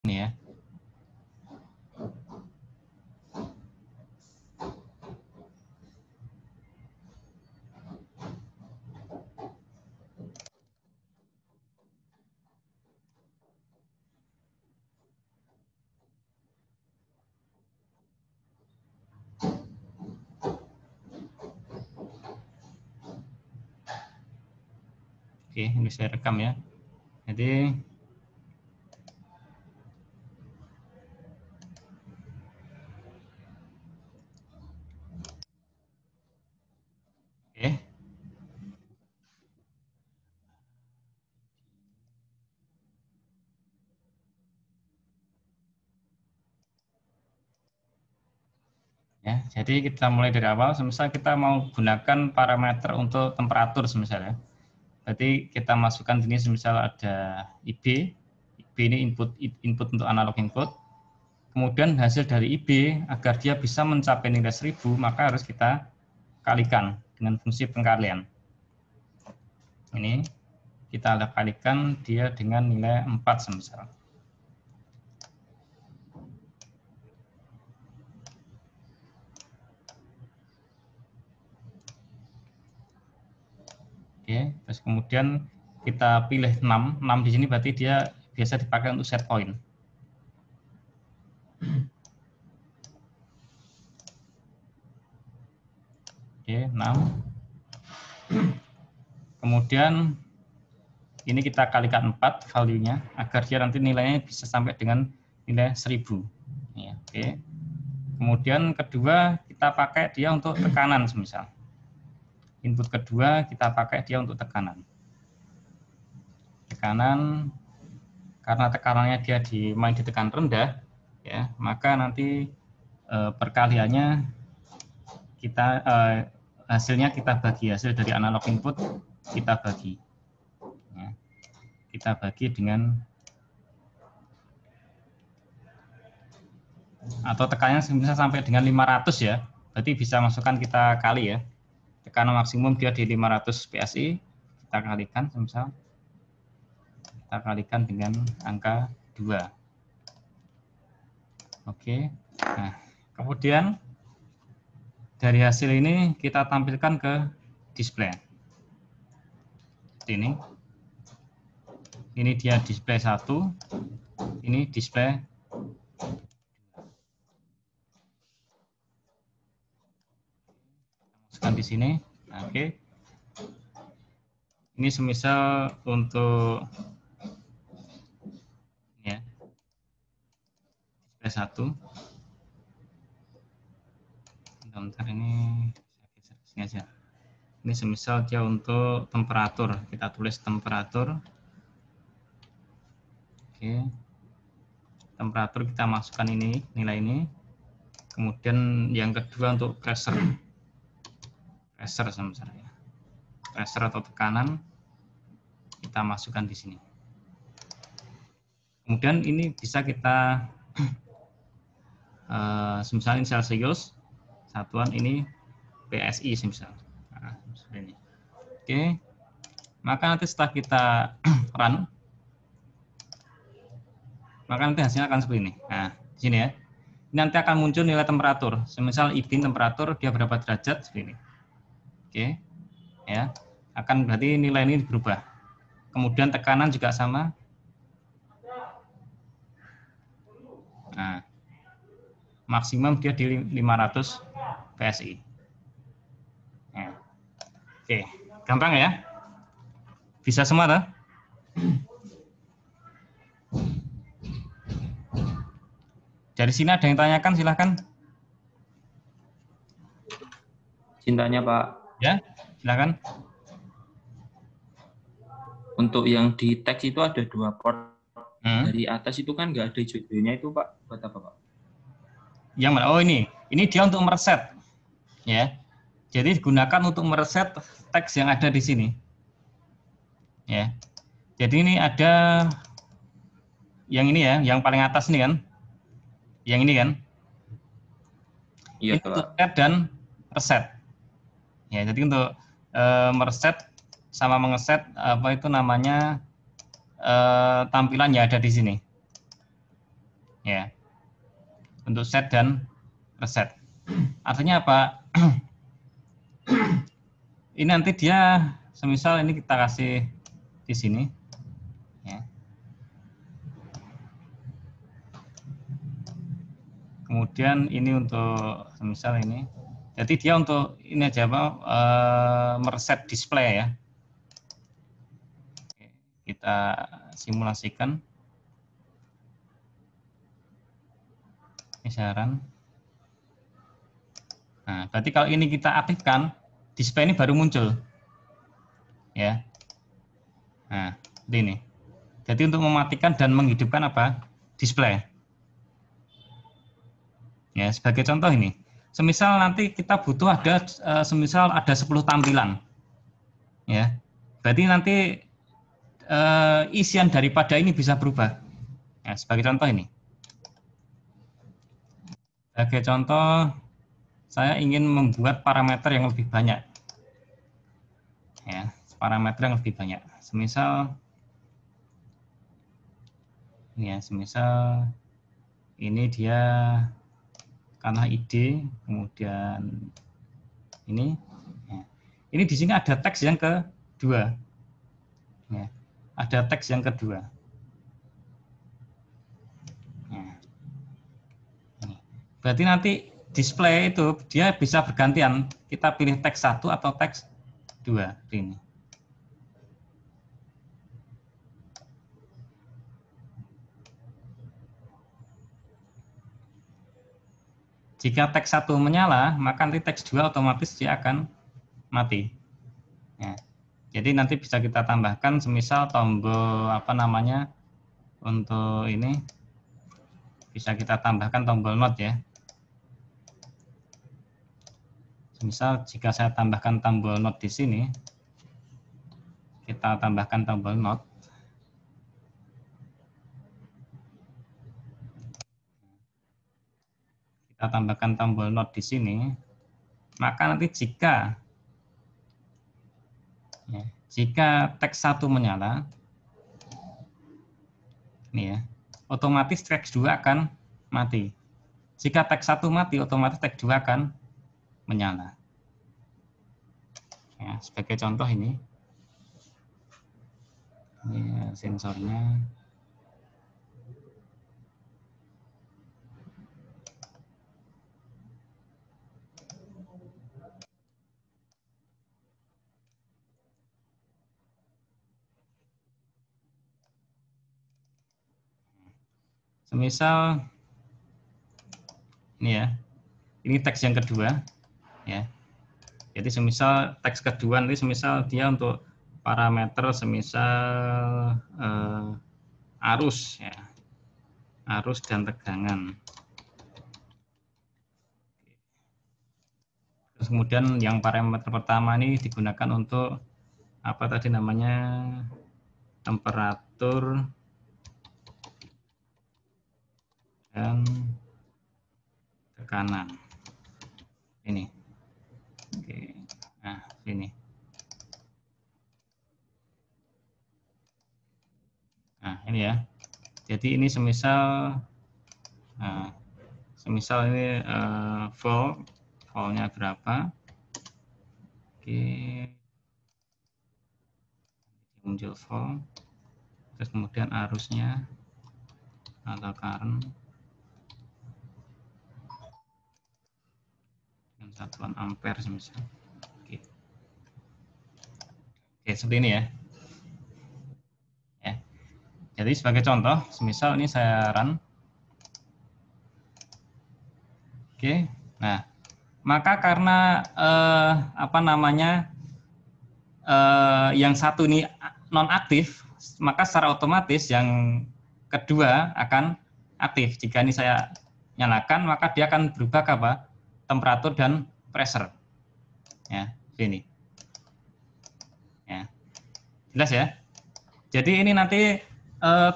ini ya. Oke, ini saya rekam ya. Jadi oke. Ya, jadi kita mulai dari awal. Semisal kita mau gunakan parameter untuk temperatur misalnya. Berarti kita masukkan ini semisal ada IB. IB ini input untuk analog input. Kemudian hasil dari IB agar dia bisa mencapai nilai 1000, maka harus kita kalikan dengan fungsi pengkalian. Ini kita kalikan dia dengan nilai 4 semisal. Oke, terus kemudian kita pilih 6. 6 di sini berarti dia biasa dipakai untuk set point. Oke, 6. Kemudian ini kita kalikan 4 value-nya agar dia nanti nilainya bisa sampai dengan nilai 1000. Ya, oke. Kemudian kedua kita pakai dia untuk tekanan semisal. Input kedua kita pakai dia untuk tekanan. Tekanan karena tekanannya dia main di tekan rendah, ya, maka nanti perkaliannya kita hasilnya kita bagi, hasil dari analog input kita bagi. Ya, kita bagi dengan atau tekanannya bisa sampai dengan 500 ya. Berarti bisa masukkan kita kali ya. Tekanan maksimum dia di 500 PSI, kita kalikan misal. Kita kalikan dengan angka 2. Oke. Nah, kemudian dari hasil ini kita tampilkan ke display. Seperti ini. Ini dia display 1. Ini display 2. Masukkan di sini. Nah, oke. Ini semisal untuk ya, display 1. Bentar, ini saya geser ke sini aja. Ini semisal dia untuk temperatur. Kita tulis temperatur. Oke. Temperatur kita masukkan ini, nilai ini. Kemudian yang kedua untuk pressure. Pressure misalnya. Pressure atau tekanan kita masukkan di sini. Kemudian ini bisa kita misalnya ini Celsius, satuan ini PSI misal. Nah, ini. Oke. Maka nanti setelah kita run, maka nanti hasilnya akan seperti ini. Nah, di sini ya. Ini nanti akan muncul nilai temperatur. Semisal IB temperatur dia berapa derajat seperti ini. Oke. Ya. Akan berarti nilai ini berubah. Kemudian tekanan juga sama. Nah, maksimum dia di 500 PSI. Ya. Oke, gampang ya? Bisa semua toh? Dari sini ada yang tanyakan, silahkan. Cintanya Pak. Ya, silahkan. Untuk yang di teks itu ada 2 port. Dari atas itu kan nggak ada hijau-hijaunya itu Pak. Buat apa Pak? Yang mana? Oh ini dia untuk mereset. Ya. Jadi digunakan untuk mereset teks yang ada di sini. Ya. Jadi ini ada yang ini ya, yang paling atas ini kan. Yang ini kan. Iya, ini untuk set dan reset. Ya, jadi untuk mereset sama mengeset apa itu namanya tampilan yang ada di sini. ya, untuk set dan reset. Artinya apa? Ini nanti dia, semisal ini kita kasih di sini, ya. Kemudian ini untuk semisal ini, jadi dia untuk ini aja apa, mereset display ya. Oke, kita simulasikan. Ini saran. Nah, berarti kalau ini kita aktifkan, display ini baru muncul, ya. Nah, ini. Jadi untuk mematikan dan menghidupkan apa? Display. Ya, sebagai contoh ini. Semisal nanti kita butuh ada semisal ada 10 tampilan. Ya. Berarti nanti isian daripada ini bisa berubah. Ya, sebagai contoh ini. Sebagai contoh, saya ingin membuat parameter yang lebih banyak. Ya, parameter yang lebih banyak. Semisal ini ya, semisal ini dia karena ID, kemudian ini, ya. Ini di sini ada teks yang kedua, ya. Ada teks yang kedua. Ya. Berarti nanti display itu dia bisa bergantian, kita pilih teks 1 atau teks 2 ini. Jika teks 1 menyala, maka nanti teks 2 otomatis dia akan mati. Ya. Jadi nanti bisa kita tambahkan semisal tombol apa namanya untuk ini bisa kita tambahkan tombol not ya. Misal jika saya tambahkan tombol not di sini, kita tambahkan tombol not. Kita tambahkan tombol not di sini, maka nanti jika teks 1 menyala, ini ya, otomatis teks 2 akan mati. Jika teks 1 mati, otomatis teks 2 akan menyala. Ya, sebagai contoh ini ya, sensornya. Semisal ini ya, ini teks yang kedua ya. Jadi semisal teks kedua nanti semisal dia untuk parameter semisal arus ya, arus dan tegangan. Terus kemudian yang parameter pertama ini digunakan untuk apa tadi namanya, temperatur dan tekanan. Ini. Oke. Nah, ini. Nah, ini ya. Jadi ini semisal semisal ini voltnya berapa? Oke. Muncul volt. Terus kemudian arusnya atau current dengan satuan ampere semisal. Oke. Oke, seperti ini ya. Ya. Jadi sebagai contoh, semisal ini saya run. Oke. Nah, maka karena apa namanya yang satu ini nonaktif, maka secara otomatis yang kedua akan aktif. Jika ini saya nyalakan, maka dia akan berubah ke apa? Temperatur dan pressure. Ya, ini. Ya. Jelas ya? Jadi ini nanti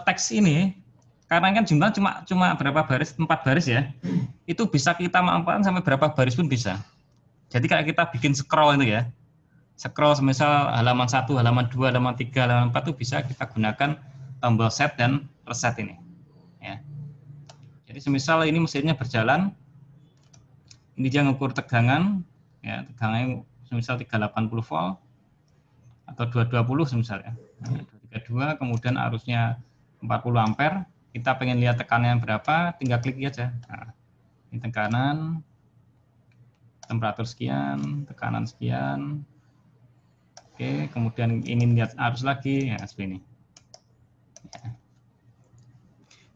teks ini karena kan jumlah cuma berapa baris? 4 baris ya. Itu bisa kita manfaatkan sampai berapa baris pun bisa. Jadi kayak kita bikin scroll itu ya. Scroll semisal halaman 1, halaman 2, halaman 3, halaman 4 itu bisa kita gunakan tombol set dan reset ini. Ya. Jadi semisal ini mesinnya berjalan, ini dia mengukur tegangan, ya tegangannya semisal 380 volt atau 220 misalnya. Nah, 232, kemudian arusnya 40 ampere, kita pengen lihat tekanannya berapa, tinggal klik aja. Nah, ini tekanan, temperatur sekian, tekanan sekian. Oke, kemudian ini lihat arus lagi, ya seperti ini. Ya.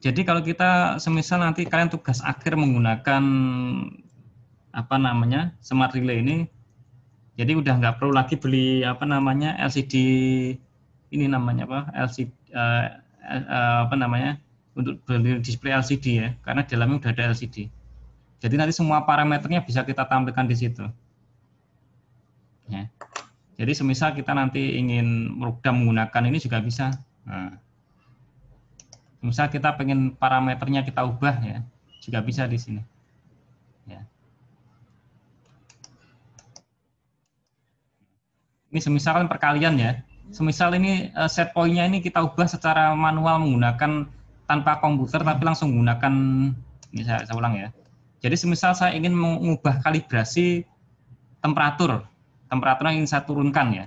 Jadi kalau kita semisal nanti kalian tugas akhir menggunakan apa namanya smart relay ini, jadi udah nggak perlu lagi beli apa namanya LCD ini namanya apa LCD apa namanya untuk beli display LCD ya, karena di dalamnya udah ada LCD. Jadi nanti semua parameternya bisa kita tampilkan di situ. Ya. Jadi semisal kita nanti ingin meredam menggunakan ini juga bisa. Nah, misal kita pengen parameternya kita ubah ya, juga bisa di sini. Ya. Ini semisal kan perkalian ya. Semisal ini set point-nya ini kita ubah secara manual menggunakan tanpa komputer tapi langsung menggunakan ini saya ulang ya. Jadi semisal saya ingin mengubah kalibrasi temperaturnya ingin saya turunkan ya.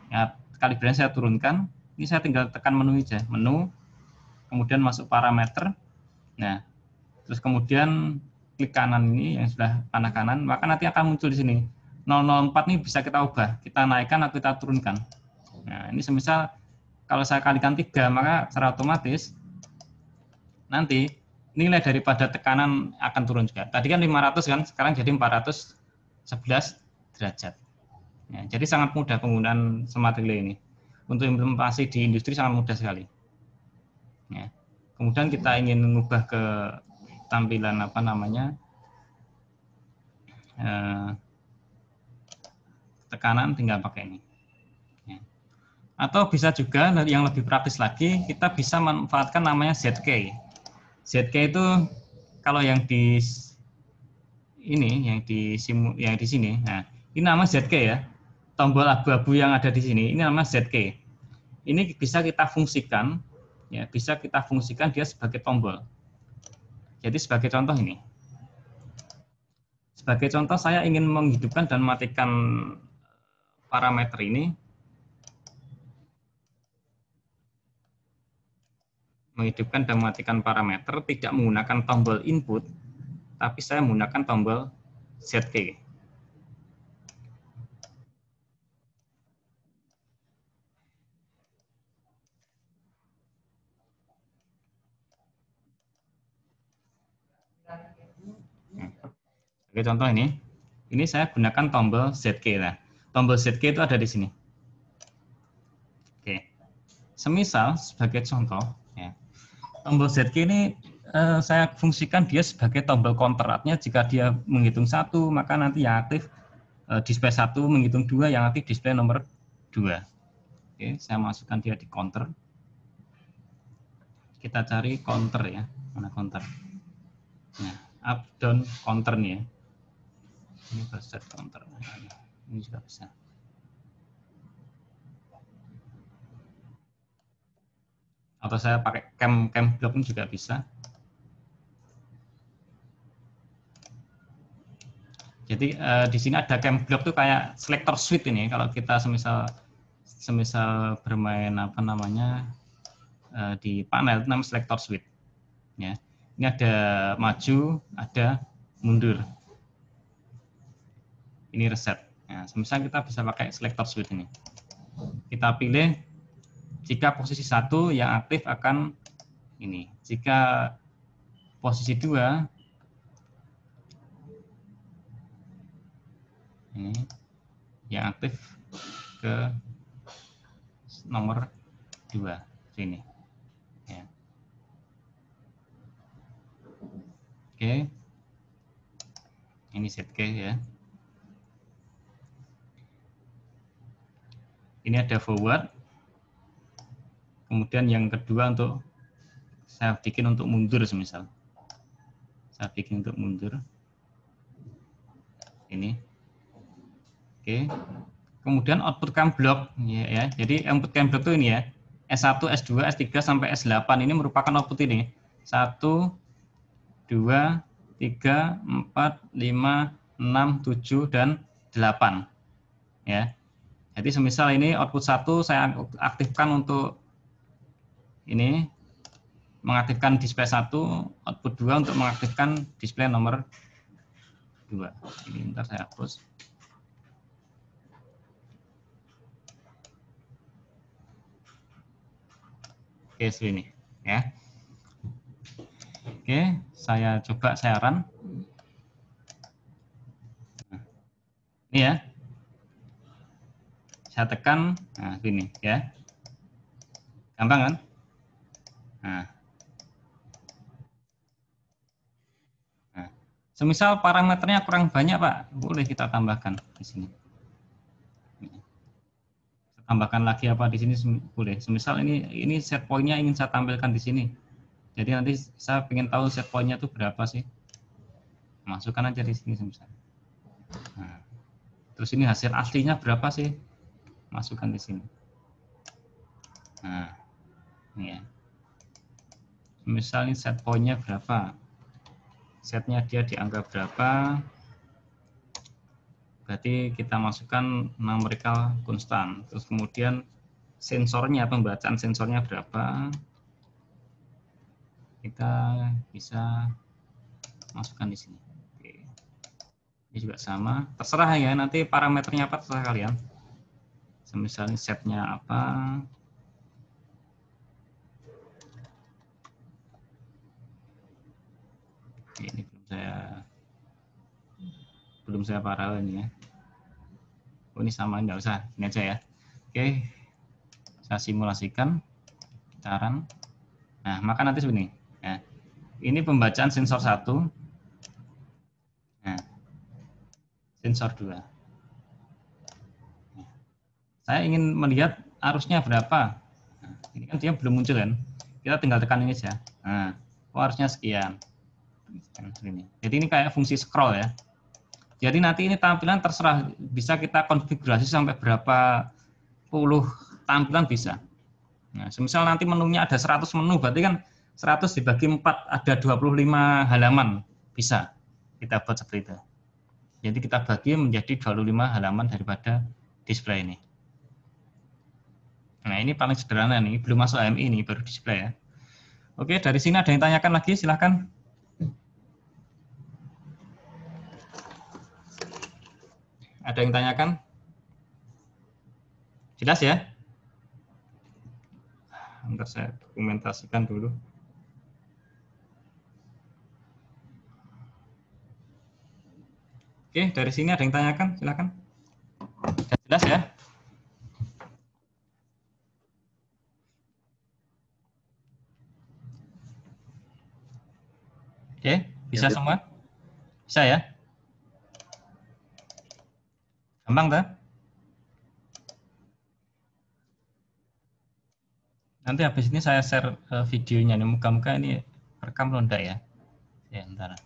Ya, kalibrasi saya turunkan. Ini saya tinggal tekan menu aja, menu, kemudian masuk parameter. Nah, terus kemudian klik kanan ini yang sudah panah kanan, maka nanti akan muncul di sini. 004 ini bisa kita ubah, kita naikkan atau kita turunkan. Nah, ini semisal kalau saya kalikan 3, maka secara otomatis nanti nilai daripada tekanan akan turun juga. Tadi kan 500 kan, sekarang jadi 411 derajat. Ya, jadi sangat mudah penggunaan smart relay ini. Untuk implementasi di industri sangat mudah sekali. Ya. Kemudian kita ingin mengubah ke tampilan apa namanya tekanan, tinggal pakai ini. Ya. Atau bisa juga yang lebih praktis lagi, kita bisa manfaatkan namanya ZK. ZK itu kalau yang di ini, yang di sini, nah ini nama ZK ya. Tombol abu-abu yang ada di sini, ini nama ZK. Ini bisa kita fungsikan, ya bisa kita fungsikan dia sebagai tombol. Jadi sebagai contoh ini. Sebagai contoh saya ingin menghidupkan dan matikan parameter ini. Menghidupkan dan mematikan parameter tidak menggunakan tombol input, tapi saya menggunakan tombol ZK. Sebagai contoh ini saya gunakan tombol ZK. Nah, tombol ZK itu ada di sini. Oke, semisal sebagai contoh, ya, tombol ZK ini saya fungsikan dia sebagai tombol counter. Artinya jika dia menghitung 1, maka nanti yang aktif display 1, menghitung 2, yang aktif display nomor 2. Oke, saya masukkan dia di counter. Kita cari counter ya, mana counter? Nah, up down counter nih ya. Ini preset counter, ini juga bisa. Atau saya pakai cam block juga bisa. Jadi di sini ada cam block tuh kayak selector switch ini. Kalau kita semisal bermain apa namanya di panel itu namanya selector switch. Ya, ini ada maju, ada mundur. Ini reset. Nah, semisal kita bisa pakai selector switch ini. Kita pilih jika posisi 1 yang aktif akan ini. Jika posisi 2 ini yang aktif ke nomor 2 sini. Ya. Oke. Ini ZK ya. Ini ada forward. Kemudian yang kedua untuk saya bikin untuk mundur semisal. Saya bikin untuk mundur. Ini. Oke. Kemudian output cam block ya. Jadi output cam block itu ini ya. S1, S2, S3 sampai S8 ini merupakan output ini. 1 2, 3, 4, 5, 6, 7, dan 8. Ya. Jadi semisal ini output 1 saya aktifkan untuk ini, mengaktifkan display 1, output 2 untuk mengaktifkan display nomor 2. Ini ntar saya hapus. Oke, sini ya. Oke, saya coba saya run. Ini ya. Saya tekan, nah sini ya. Gampang kan? Nah. Semisal parameternya kurang banyak, Pak, boleh kita tambahkan di sini. Tambahkan lagi apa di sini boleh. Semisal ini set point-nya ingin saya tampilkan di sini. Jadi nanti saya ingin tahu set point-nya itu berapa sih. Masukkan aja di sini semisal. Nah, terus ini hasil aslinya berapa sih? Masukkan di sini. Nah, ini ya. Misalnya set point-nya berapa? Setnya dia di angka berapa? Berarti kita masukkan numerical constant. Terus kemudian sensornya, pembacaan sensornya berapa? Kita bisa masukkan di sini. Oke. Ini juga sama. Terserah ya, nanti parameternya apa terserah kalian. Misalnya setnya apa? Ini belum saya paralel ini ya. Oh, ini sama, enggak usah, ini aja ya. Oke, saya simulasikan, kita run. Nah, maka nanti begini. Ya. Ini pembacaan sensor 1. Nah, sensor 2. Nah, saya ingin melihat arusnya berapa. Nah, ini kan dia belum muncul kan. Kita tinggal tekan ini saja. Nah, arusnya sekian. Jadi ini kayak fungsi scroll ya. Jadi nanti ini tampilan terserah, bisa kita konfigurasi sampai berapa puluh tampilan bisa. Nah, semisal nanti menunya ada 100 menu, berarti kan 100 dibagi 4 ada 25 halaman, bisa kita buat seperti itu. Jadi kita bagi menjadi 25 halaman daripada display ini. Nah, ini paling sederhana nih, belum masuk AMI ini, baru display ya. Oke, dari sini ada yang tanyakan lagi, silahkan. Ada yang tanyakan? Jelas ya? Bentar saya dokumentasikan dulu. Oke, dari sini ada yang tanyakan? Silahkan. Sudah jelas ya? Oke, bisa semua? Bisa ya? Gampang kan? Nanti habis ini saya share videonya nih, muka-muka ini rekam atau enggak ya? Ya, ntar.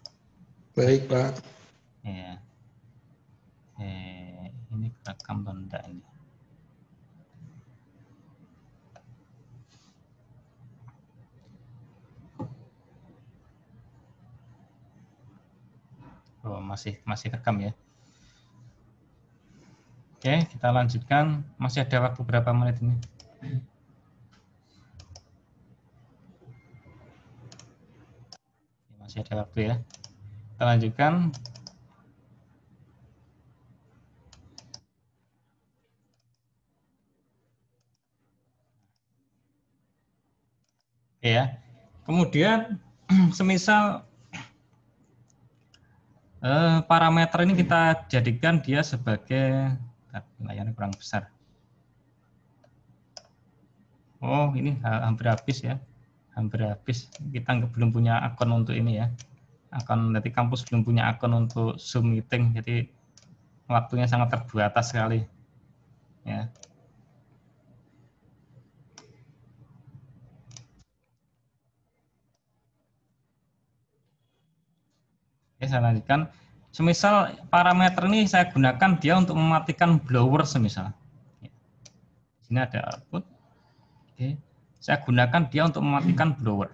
Baik, Pak. Ya. Ini rekam atau enggak ini? Oh, masih rekam ya. Oke, kita lanjutkan. Masih ada waktu berapa menit ini? Masih ada waktu ya. Kita lanjutkan. Oke ya. Kemudian semisal parameter ini kita jadikan dia sebagai layarnya kurang besar. Oh, ini hampir habis ya. Hampir habis. Kita belum punya akun untuk ini ya. Akun, nanti kampus belum punya akun untuk Zoom meeting, jadi waktunya sangat terbatas sekali. Ya. Oke, saya lanjutkan. Semisal parameter ini saya gunakan dia untuk mematikan blower semisal. Di sini ada output. Oke. Saya gunakan dia untuk mematikan blower.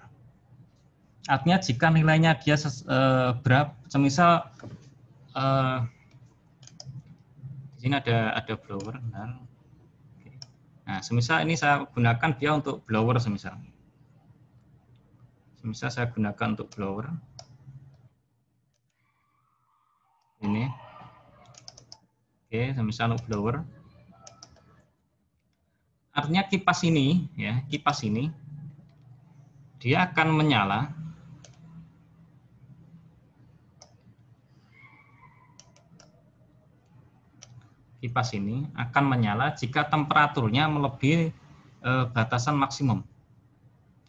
Artinya jika nilainya dia berapa, semisal di sini ada blower, benar. Nah, semisal ini saya gunakan dia untuk blower, semisal saya gunakan untuk blower ini, oke, semisal untuk blower. Artinya kipas ini, ya, kipas ini dia akan menyala jika temperaturnya melebihi batasan maksimum.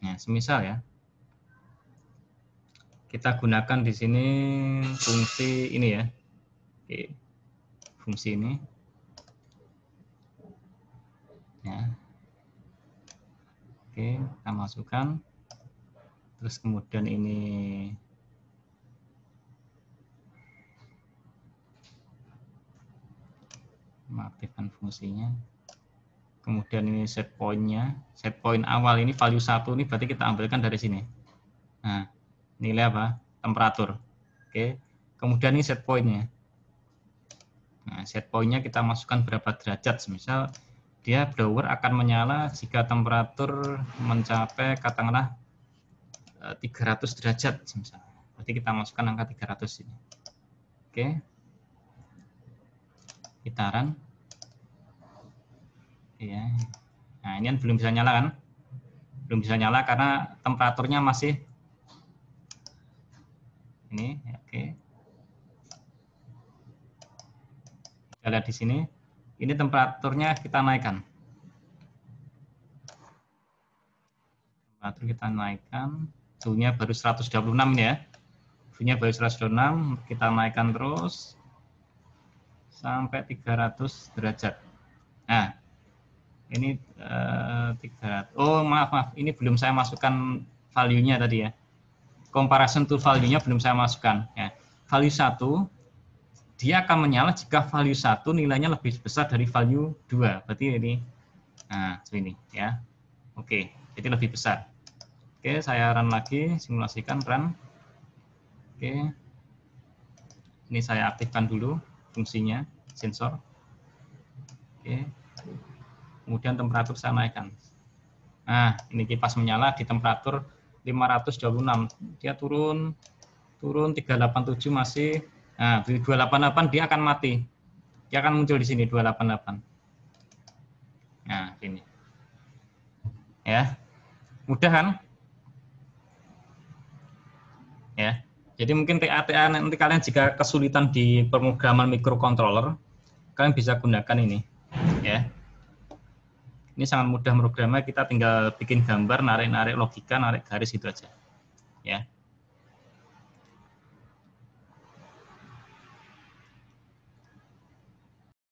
Nah, semisal ya, kita gunakan di sini fungsi ini ya, oke, fungsi ini, ya, oke, kita masukkan, terus kemudian ini mengaktifkan fungsinya. Kemudian ini set point-nya, set point awal ini value 1 ini berarti kita ambilkan dari sini. Nah, nilai apa? Temperatur. Oke. Kemudian ini set point-nya. Nah, set point-nya kita masukkan berapa derajat. Misal dia blower akan menyala jika temperatur mencapai katakanlah 300 derajat misalnya. Berarti kita masukkan angka 300 ini. Oke. Kita run. Ya. Nah, ini kan belum bisa nyala kan? Belum bisa nyala karena temperaturnya masih ini, oke. Kita lihat di sini. Ini temperaturnya kita naikkan. Temperatur kita naikkan. Suhunya baru 126 ini ya. Suhunya baru 126, kita naikkan terus sampai 300 derajat. Nah, ini 300. Oh, maaf, ini belum saya masukkan value-nya tadi ya. Comparison to value-nya belum saya masukkan ya. Value 1 dia akan menyala jika value 1 nilainya lebih besar dari value 2. Berarti ini nah, ini ya. Oke, jadi lebih besar. Oke, saya run lagi, simulasikan run. Oke. Ini saya aktifkan dulu fungsinya sensor. Oke. Kemudian temperatur saya naikkan. Nah, ini kipas menyala di temperatur 526. Dia turun 387 masih. Nah, di 288 dia akan mati. Dia akan muncul di sini 288. Nah, ini. Ya. Mudah kan? Ya. Jadi mungkin TA nanti kalian jika kesulitan di pemrograman microcontroller, kalian bisa gunakan ini. Ya. Ini sangat mudah programnya, kita tinggal bikin gambar, narik-narik logika, narik garis itu aja. Ya.